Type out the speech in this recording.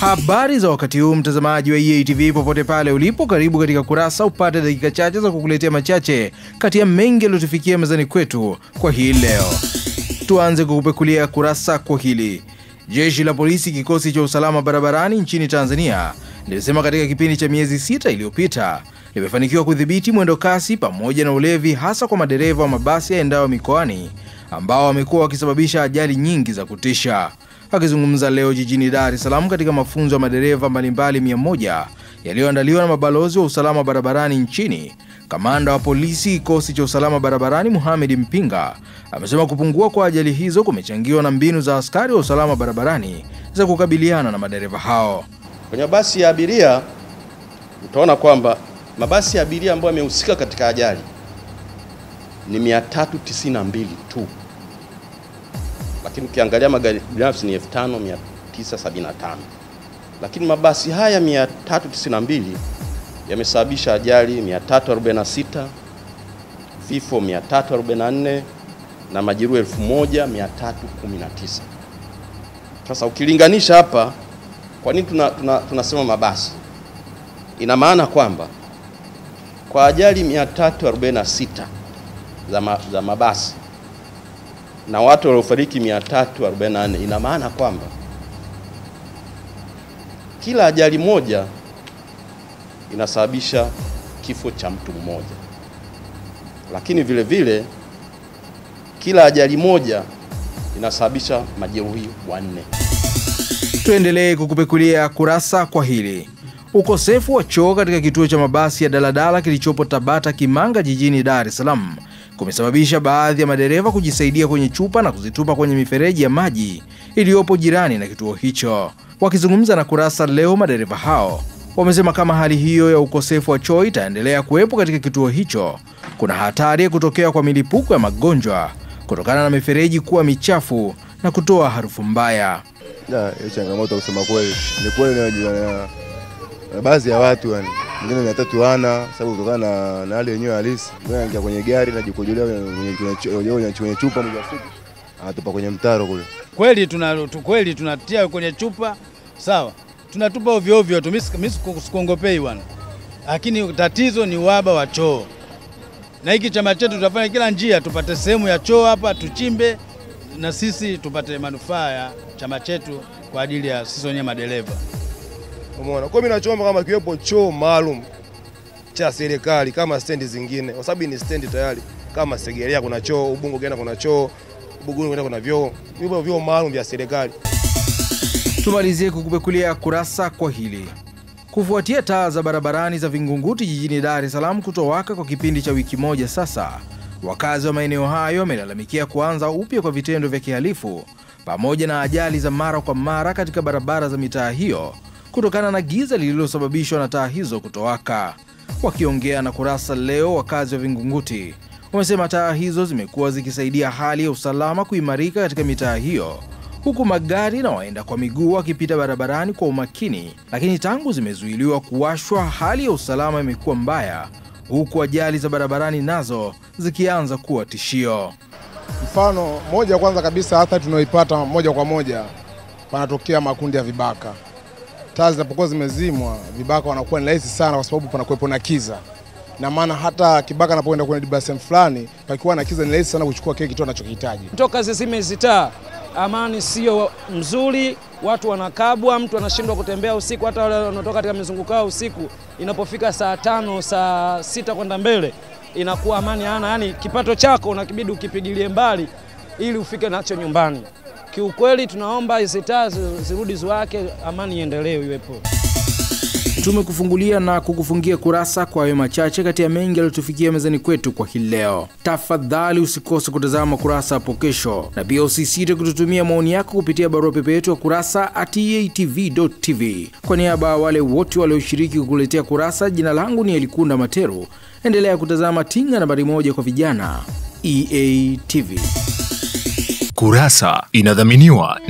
Habari za wakati huu mtazamaji wa EA TV popote pale ulipo, karibu katika Kurasa upate dakika chache za kukuletea machache kati ya mengi yaliyotufikia mezani kwetu kwa hii leo. Tuanze kukupekulia kurasa kwa hili. Jeshi la polisi kikosi cha usalama barabarani nchini Tanzania lilisema katika kipindi cha miezi 6 iliyopita limefanikiwa kudhibiti mwendo kasi pamoja na ulevi, hasa kwa madereva wa mabasi yaendayo mikoani ambao wamekuwa wakisababisha ajali nyingi za kutisha. Akizungumza leo jijini Dar es Salaam katika mafunzo ya madereva mbalimbali 100 yaliyoandaliwa na mabalozi wa usalama barabarani nchini, kamanda wa polisi kikosi cha usalama barabarani Mohamed Mpinga amesema kupungua kwa ajali hizo kumechangiwa na mbinu za askari wa usalama barabarani za kukabiliana na madereva hao. Kwenye basi ya abiria utaona kwamba mabasi ya abiria ambayo yamehusika katika ajali ni 392 tu. Lakini ukiangalia magari binafsi ni 5975. Lakini mabasi haya 392 yamesababisha ajali 346, vifo 344 na majeruhi 1319. Sasa ukilinganisha hapa, kwa nini tunasema mabasi? Ina maana kwamba kwa ajali 346 za mabasi na watu waliofariki 344, ina maana kwamba kila ajali moja inasababisha kifo cha mtu mmoja, lakini vile vile kila ajali moja inasababisha majeruhi 4. Tuendelee kukupekulia kurasa kwa hili. Ukosefu wa choo katika kituo cha mabasi ya daladala kilichopo Tabata Kimanga jijini Dar es Salaam kumesababisha baadhi ya madereva kujisaidia kwenye chupa na kuzitupa kwenye mifereji ya maji iliyopo jirani na kituo hicho. Wakizungumza na Kurasa leo, madereva hao wamesema kama hali hiyo ya ukosefu wa choo itaendelea kuwepo katika kituo hicho, kuna hatari ya kutokea kwa milipuko ya magonjwa kutokana na mifereji kuwa michafu na kutoa harufu mbaya. Hiyo changamoto kusema kweli ni kweli na baadhi ya watu wengine ni tatu sababu kutokana na hali yenyewe halisi. Wanaingia kwenye gari na jikojolea kwenye chupa moja siku anatupa kwenye mtaro kule. Kweli tunatia kwenye chupa, sawa. Tunatupa ovyo ovyo tu, mimi sikuongopei bwana. Lakini tatizo ni uhaba wa choo. Na hiki chama chetu tutafanya kila njia tupate sehemu ya choo hapa, tuchimbe na sisi tupate manufaa ya chama chetu kwa ajili ya sisi wenyewe madereva. Umeona? Kwa mimi nachoomba kama kiwepo choo maalum cha serikali kama stendi zingine, kwa sababu ni stendi tayari. Kama Segerea kuna choo, Ubungo Genda kuna choo, Buguni kuna vyoo, hivyo vyoo maalum vya serikali. Tumalizie kukupekulia kurasa kwa hili. Kufuatia taa za barabarani za Vingunguti jijini Dar es Salaam kutowaka kwa kipindi cha wiki moja sasa, wakazi wa maeneo hayo wamelalamikia kuanza upya kwa vitendo vya kihalifu pamoja na ajali za mara kwa mara katika barabara za mitaa hiyo kutokana na giza lililosababishwa na taa hizo kutowaka. Wakiongea na Kurasa leo, wakazi wa Vingunguti wamesema taa hizo zimekuwa zikisaidia hali ya usalama kuimarika katika mitaa hiyo, huku magari na waenda kwa miguu wakipita barabarani kwa umakini, lakini tangu zimezuiliwa kuwashwa, hali ya usalama imekuwa mbaya, huku ajali za barabarani nazo zikianza kuwa tishio. Mfano moja kwanza kabisa, hata tunaoipata moja kwa moja, panatokea makundi ya vibaka. Taa zinapokuwa zimezimwa, vibaka wanakuwa ni rahisi sana kwa sababu panakuwepo na kiza. Na maana hata kibaka anapoenda kwenye dibasem fulani, pakiwa na kiza ni rahisi sana kuchukua kile kitu anachokihitaji. Toka zizime zitaa, amani sio mzuri, watu wanakabwa, mtu anashindwa kutembea usiku, hata wale wanatoka katika mizunguko usiku, inapofika saa 5, saa 6 kwenda mbele, inakuwa amani hana, yani kipato chako unakibidi ukipigilie mbali ili ufike nacho nyumbani. Kiukweli tunaomba hizo taa zirudi zake, amani iendelee iwepo. Tumekufungulia na kukufungia kurasa kwa hayo machache kati ya mengi yaliyotufikia mezani kwetu kwa hii leo. Tafadhali usikose kutazama Kurasa hapo kesho, na pia usisite kututumia maoni yako kupitia barua pepe yetu ya kurasa@eatv.tv. Kwa niaba ya wale wote walioshiriki kukuletea Kurasa, jina langu ni Elikunda Materu. Endelea kutazama Tinga nambari 1 kwa vijana, EA TV. Kurasa inadhaminiwa